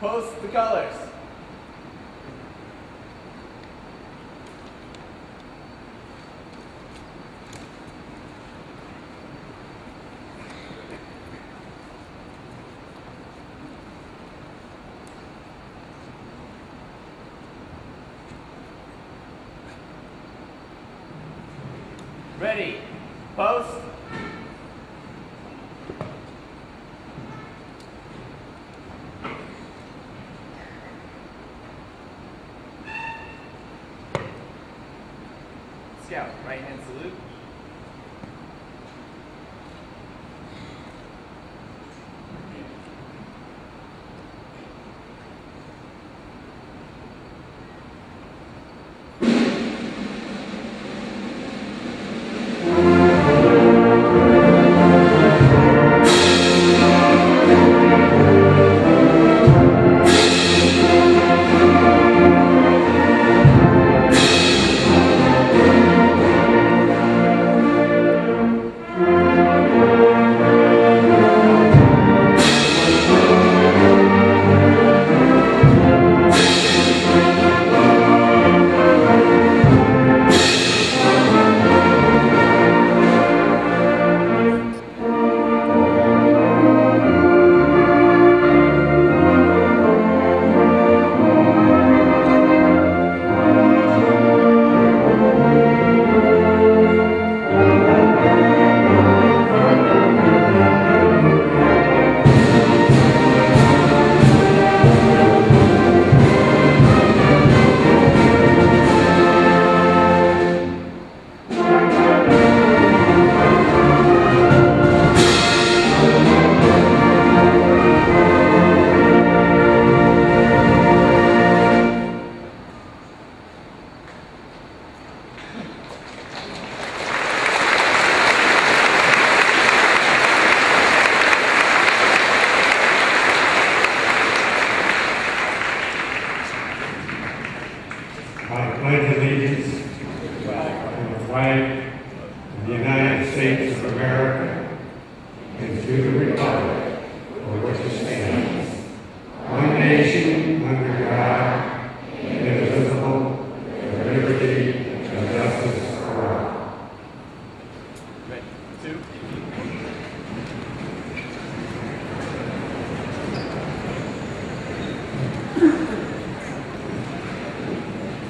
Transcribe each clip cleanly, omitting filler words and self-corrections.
Post the colors. Ready. Post. Scout, right hand salute.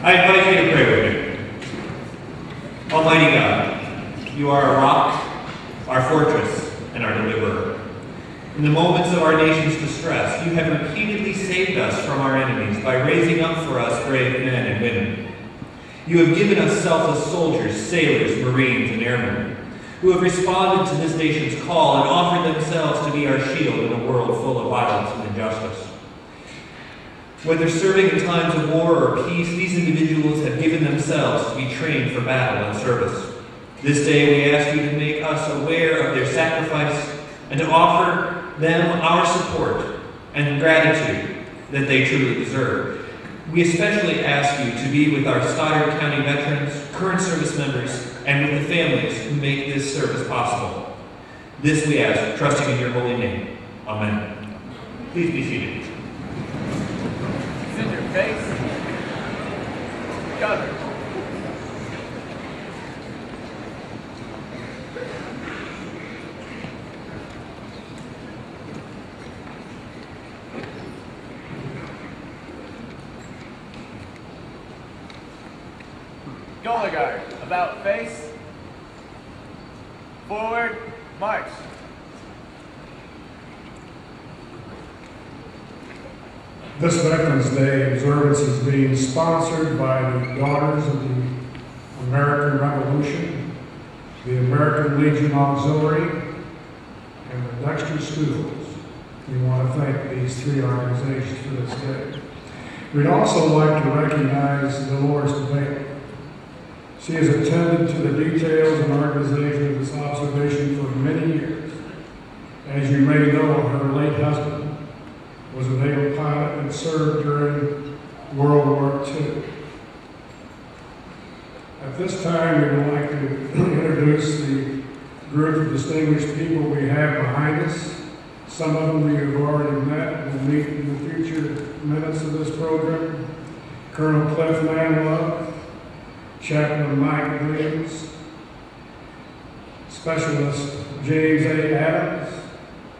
I invite you to pray with me. Almighty God, you are our rock, our fortress, and our deliverer. In the moments of our nation's distress, you have repeatedly saved us from our enemies by raising up for us brave men and women. You have given us selfless soldiers, sailors, marines, and airmen, who have responded to this nation's call and offered themselves to be our shield in a world full of violence and injustice. Whether serving in times of war or peace, these individuals have given themselves to be trained for battle and service. This day we ask you to make us aware of their sacrifice and to offer them our support and gratitude that they truly deserve. We especially ask you to be with our Stoddard County veterans, current service members, and with the families who make this service possible. This we ask, trusting in your holy name. Amen. Please be seated. Send your face. Cover. Color guard, about face, forward, march. This Veterans Day observance is being sponsored by the Daughters of the American Revolution, the American Legion Auxiliary, and the Dexter Schools. We want to thank these three organizations for this day. We'd also like to recognize Dolores DeVay. She has attended to the details and organization of this observation for many years. As you may know, her late husband was a naval pilot and served during World War II. At this time, we would like to introduce the group of distinguished people we have behind us. Some of them you've already met and will meet in the future minutes of this program. Colonel Cliff Manlove, Chaplain Mike Williams, Specialist James A. Adams,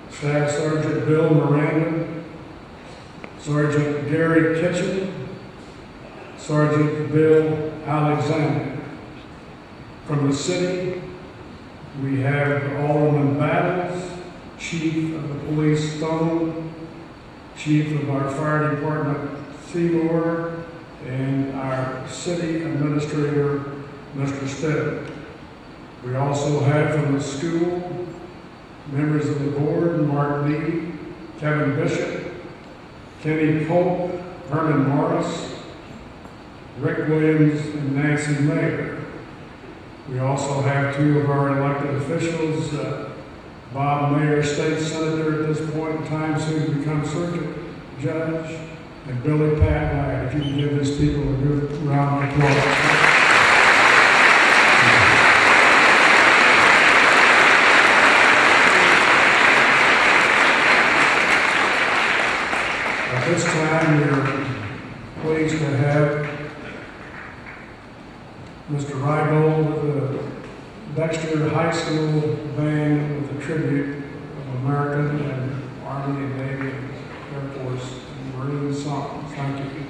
Staff Sergeant Bill Miranda, Sergeant Gary Kitchen, Sergeant Bill Alexander. From the city, we have Alderman Battles, Chief of the Police Stone, Chief of our Fire Department Seymour, and our City Administrator, Mr. Stead. We also have from the school, members of the board, Mark Lee, Kevin Bishop, Kenny Pope, Vernon Morris, Rick Williams, and Nancy Mayer. We also have two of our elected officials, Bob Mayer, State Senator at this point in time, soon to become Circuit Judge, and Billy Pat Ladd. If you can give these people a good round of applause. At this time, we are pleased to have Mr. Rygold with the Dexter High School band with a tribute of American and Army and Navy and Air Force and Marine songs. Thank you.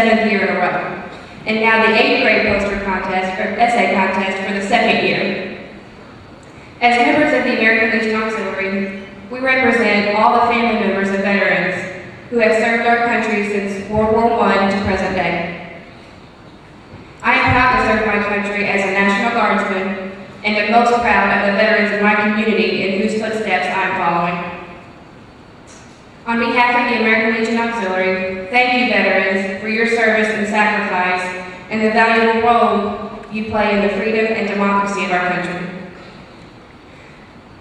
7th year in a row. And now the 8th grade poster contest, or essay contest, for the 2nd year. As members of the American Legion Auxiliary, we represent all the family members of veterans who have served our country since World War I to present day. I am proud to serve my country as a National Guardsman and am most proud of the veterans in my community in whose footsteps I am following. On behalf of the American Legion Auxiliary, thank you, veterans, for your service and sacrifice and the valuable role you play in the freedom and democracy of our country.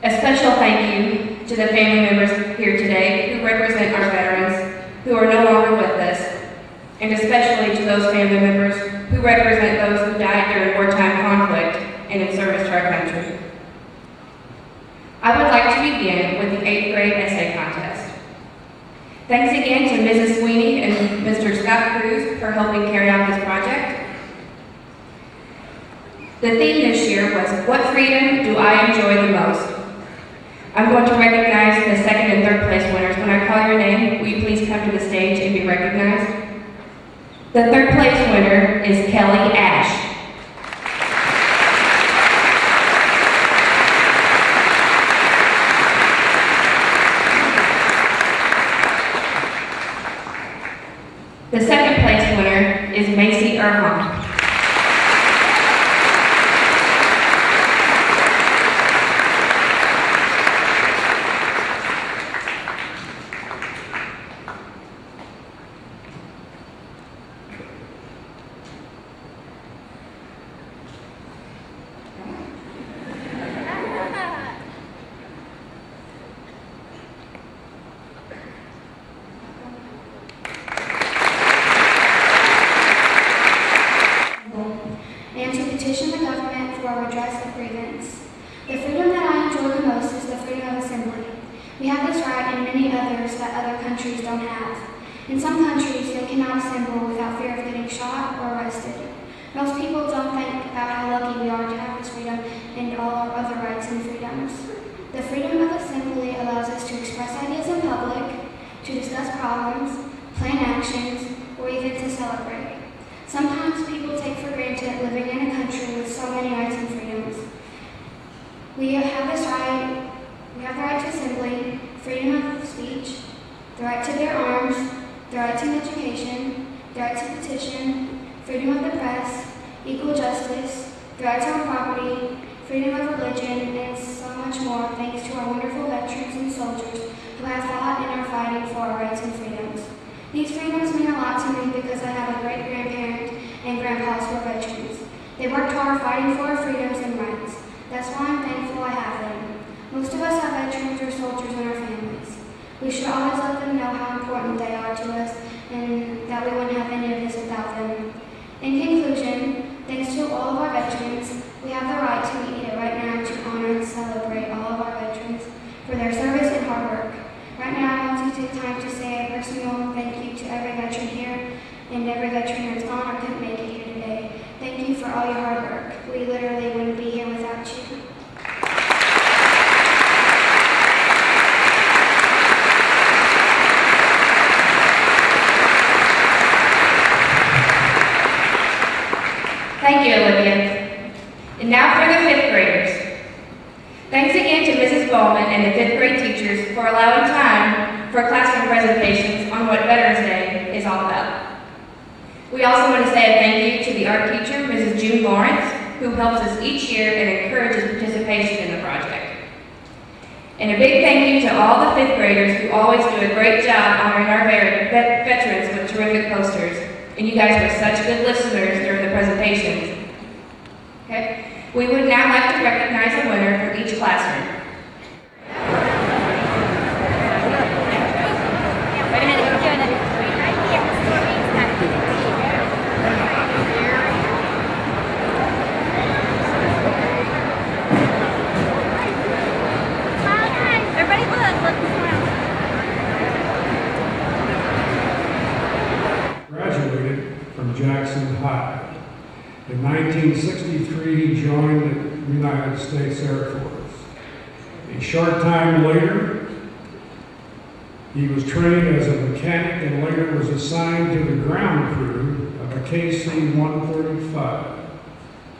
A special thank you to the family members here today who represent our veterans who are no longer with us, and especially to those family members who represent those who died during wartime conflict and in service to our country. I would like to begin with the 8th grade essay contest. Thanks again to Mrs. Sweeney and Mr. Scott Cruz for helping carry out this project. The theme this year was, "What freedom do I enjoy the most?" I'm going to recognize the 2nd and 3rd place winners. When I call your name, will you please come to the stage and be recognized? The 3rd place winner is Kelly Ash. The 2nd place winner is Macy Erham. In some countries, they cannot assemble without fear of getting shot or arrested. Most people don't think about how lucky we are to have this freedom and all our other rights and freedoms. The freedom of assembly allows us to express ideas in public, to discuss problems, plan actions, or even to celebrate. Sometimes people take for granted living in a country with so many rights and freedoms. We have this right. We have the right to assembly, freedom of speech, the right to bear arms, the right to education, the right to petition, freedom of the press, equal justice, the right to own property, freedom of religion, and so much more thanks to our wonderful veterans and soldiers who have fought and are fighting for our rights and freedoms. These freedoms mean a lot to me because I have a great-grandparent and grandpas who are veterans. They worked hard fighting for our freedoms and rights. That's why I'm thankful I have them. Most of us have veterans or soldiers in our families. We should always let them know how important they are to us and that we wouldn't have any of this without them. In conclusion, thanks to all of our veterans, we have the right to meet here right now to honor and celebrate all of our veterans for their service and hard work. Right now, I want to take time to say a personal thank you to every veteran here and every veteran that's gone or couldn't make it here today. Thank you for all your hard work. We literally wouldn't be here without you. Thank you, Olivia. And now for the 5th graders. Thanks again to Mrs. Bowman and the 5th grade teachers for allowing time for classroom presentations on what Veterans Day is all about. We also want to say a thank you to the art teacher, Mrs. June Lawrence, who helps us each year and encourages participation in the project. And a big thank you to all the 5th graders who always do a great job honoring our veterans with terrific posters. And you guys were such good listeners during the presentations. Okay? We would now like to recognize a winner from each classroom. Wait a minute, we're doing it. Everybody look. Graduated from Jackson High. In 1963, he joined the United States. 6th Air Force. A short time later, He was trained as a mechanic and later was assigned to the ground crew of a KC-135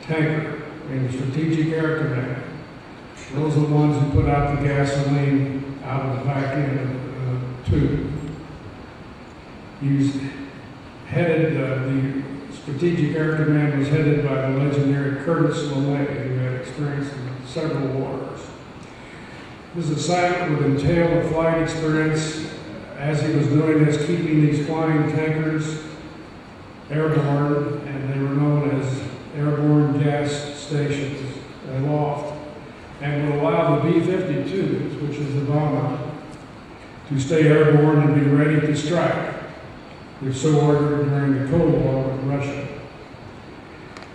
tanker in Strategic Air Command. Those are the ones who put out the gasoline out of the back end of the tube. He was headed, the Strategic Air Command was headed by the legendary Curtis LeMay, who had experience in several wars. His assignment would entail a flight experience as he was doing as keeping these flying tankers airborne, and they were known as airborne gas stations aloft, and would allow the B-52s, which is the bomber, to stay airborne and be ready to strike, if so ordered during the Cold War with Russia.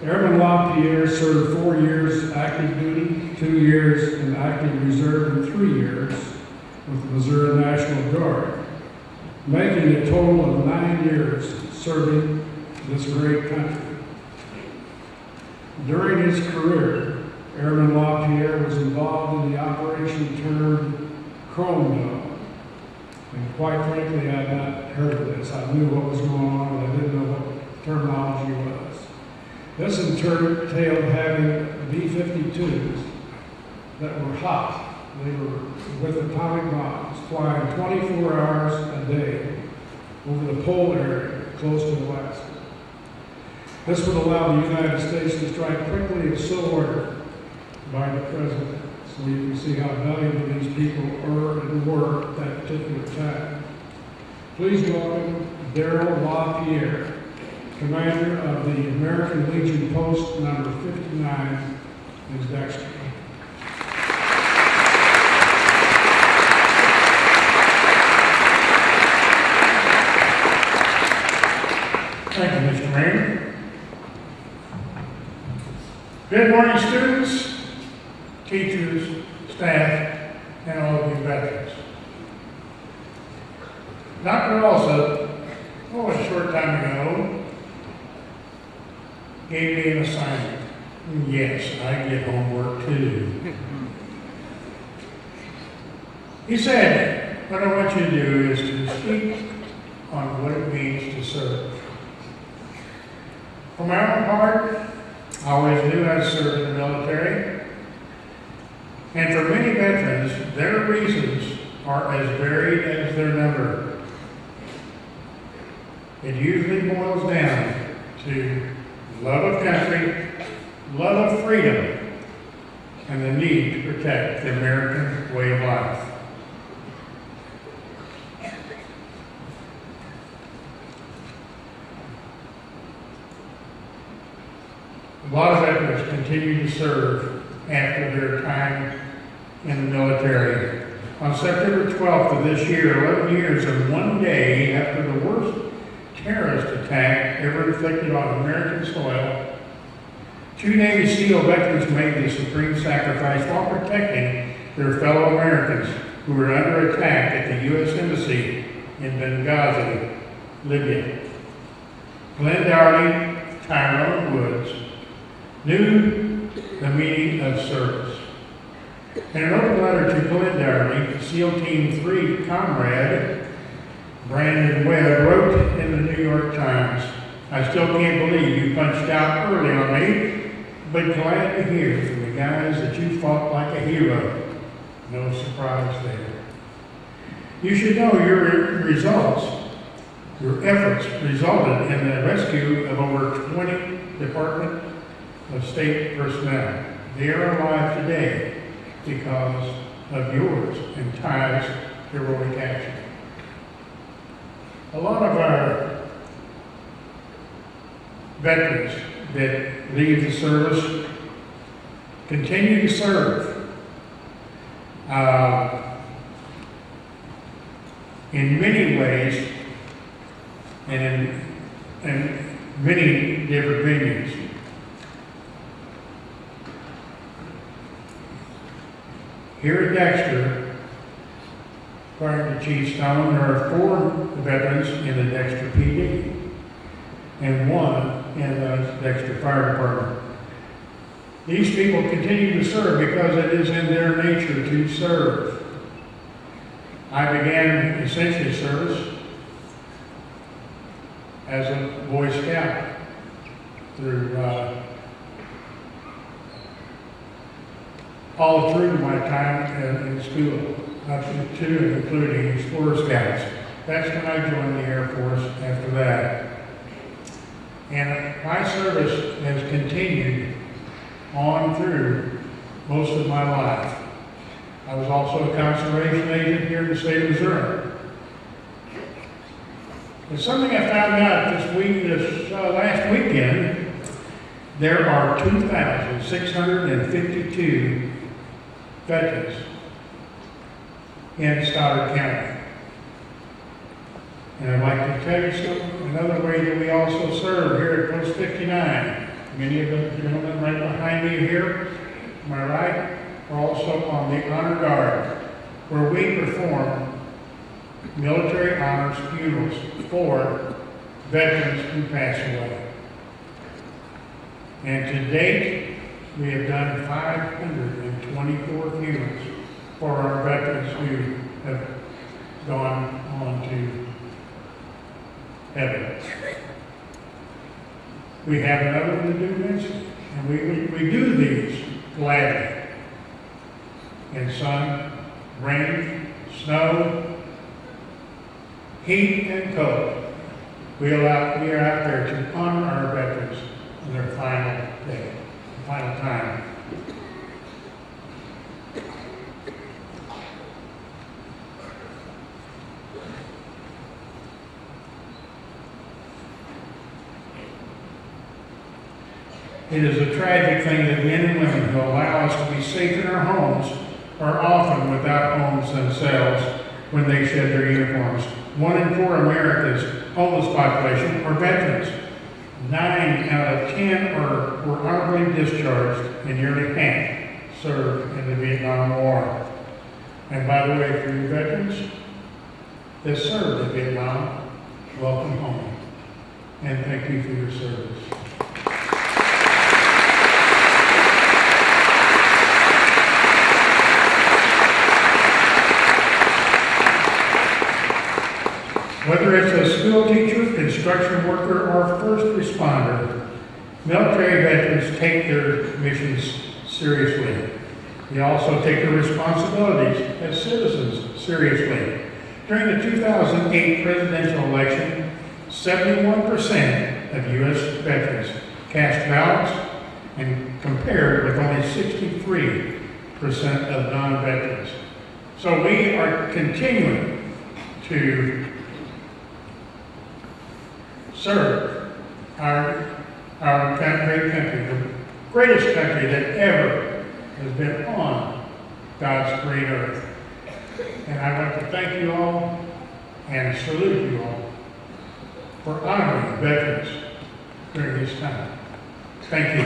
Airman LaPierre served 4 years active duty, 2 years in active reserve, and 3 years with the Missouri National Guard, making a total of 9 years serving this great country. During his career, Airman LaPierre was involved in the operation termed Chrome Dome. And quite frankly, I had not heard of this. I knew what was going on, but I didn't know what terminology was. This entailed having B-52s that were hot. They were with atomic bombs, flying 24 hours a day over the pole area close to Alaska. This would allow the United States to strike quickly if so ordered by the President. So you can see how valuable these people are and were at that particular time. Please welcome Darrell LaPierre, Commander of the American Legion Post number 59, in Dexter. Thank you, Mr. Mayor. Good morning, students, teachers, staff, and all of you veterans. Dr. Alsop, a short time ago, gave me an assignment. Yes, I get homework too. He said, what I want you to do is to speak on what it means to serve. For my own part, I always knew I'd served in the military. And for many veterans, their reasons are as varied as their number. It usually boils down to love of country, love of freedom, and the need to protect the American way of life. A lot of veterans continue to serve after their time in the military. On September 12th of this year, 11 years and 1 day after the worst terrorist attack ever inflicted on American soil, 2 Navy SEAL veterans made the supreme sacrifice while protecting their fellow Americans who were under attack at the U.S. Embassy in Benghazi, Libya. Glenn Downey, Tyrone Woods, knew the meaning of service. In an open letter to Glenn Downey, SEAL Team 3 comrade Brandon Webb wrote in the New York Times, "I still can't believe you punched out early on me, but glad to hear from the guys that you fought like a hero." No surprise there. You should know your results, your efforts resulted in the rescue of over 20 Department of State personnel. They are alive today because of yours and Ty's heroic action. A lot of our veterans that leave the service continue to serve in many ways and in many different venues. Here at Dexter, according to Chief Stone, there are 4 veterans in the Dexter PD and 1 in the Dexter Fire Department. These people continue to serve because it is in their nature to serve. I began essentially service as a Boy Scout through all through my time in school, up to and including Explorer Scouts. That's when I joined the Air Force after that. And my service has continued on through most of my life. I was also a conservation agent here in the state of Missouri. And something I found out this last weekend, there are 2,652 veterans in Stoddard County. And I'd like to tell you another way that we also serve here at Post 59. Many of the gentlemen right behind me here, am I right, are also on the Honor Guard, where we perform military honors funerals for veterans who pass away. And to date, we have done 524 funerals for our veterans who have gone on to heaven. We have another one to do next, and we do these gladly. In sun, rain, snow, heat, and cold. We are out there to honor our veterans in their final day, final time. It is a tragic thing that men and women who allow us to be safe in our homes are often without homes themselves when they shed their uniforms. 1 in 4 America's homeless population are veterans. 9 out of 10 were honorably discharged, and nearly half served in the Vietnam War. And by the way, for you veterans that served in Vietnam, welcome home. And thank you for your service. Whether it's a school teacher, construction worker, or first responder, military veterans take their missions seriously. They also take their responsibilities as citizens seriously. During the 2008 presidential election, 71% of U.S. veterans cast ballots, and compared with only 63% of non-veterans. So we are continuing to serve our great country, the greatest country that ever has been on God's great earth. And I want to thank you all and salute you all for honoring veterans during this time. Thank you.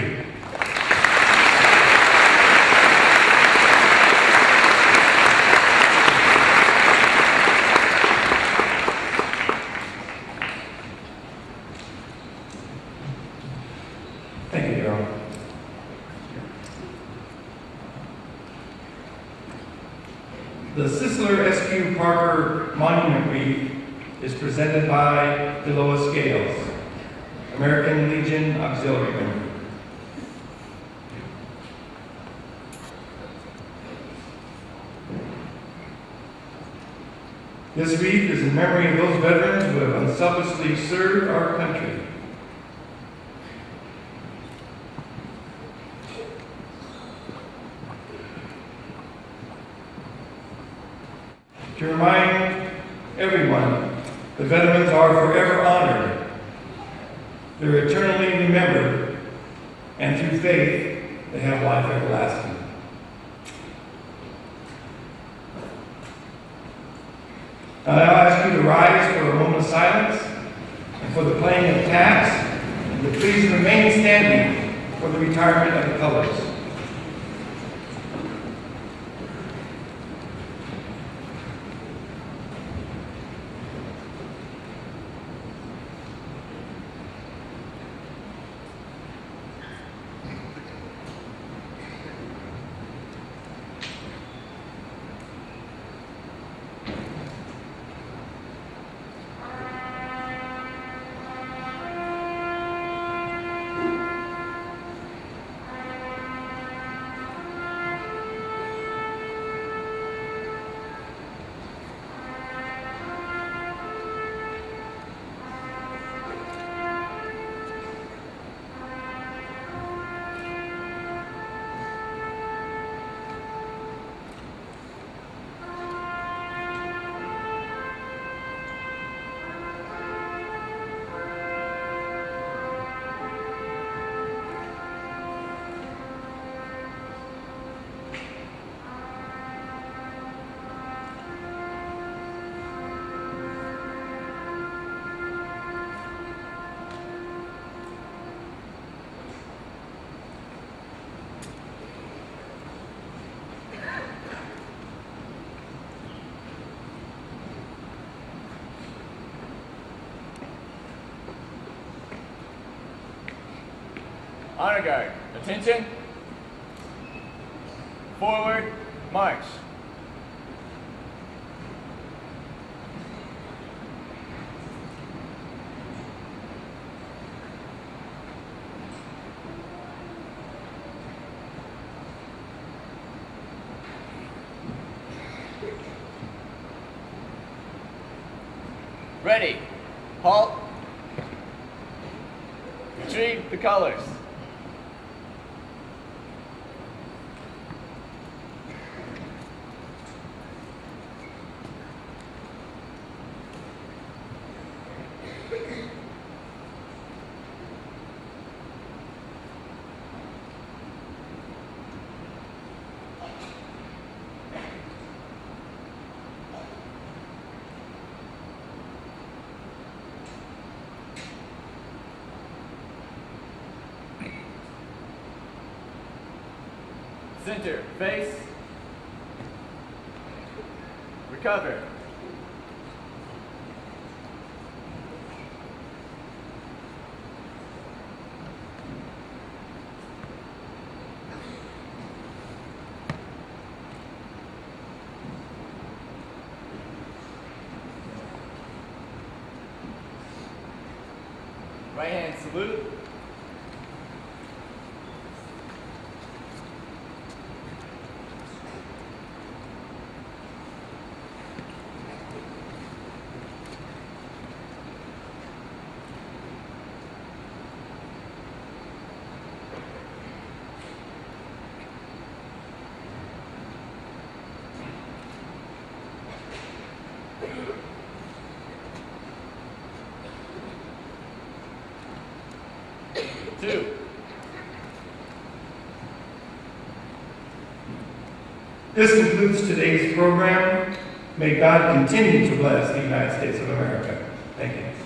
Thank you, Darrell. The Sisler S.Q. Parker Monument Wreath is presented by Deloa Scales, American Legion Auxiliary member. This wreath is in memory of those veterans who have unselfishly served our country. To remind everyone, the veterans are forever honored. They're eternally remembered, and through faith, they have life everlasting. Now I'll ask you to rise for a moment of silence and for the playing of taps, and to please remain standing for the retirement of the colors. Honor guard. Attention. Forward. March. Ready. Halt. Retrieve the colors. Center, face. Recover. Right hand salute. Two. This concludes today's program. May God continue to bless the United States of America. Thank you.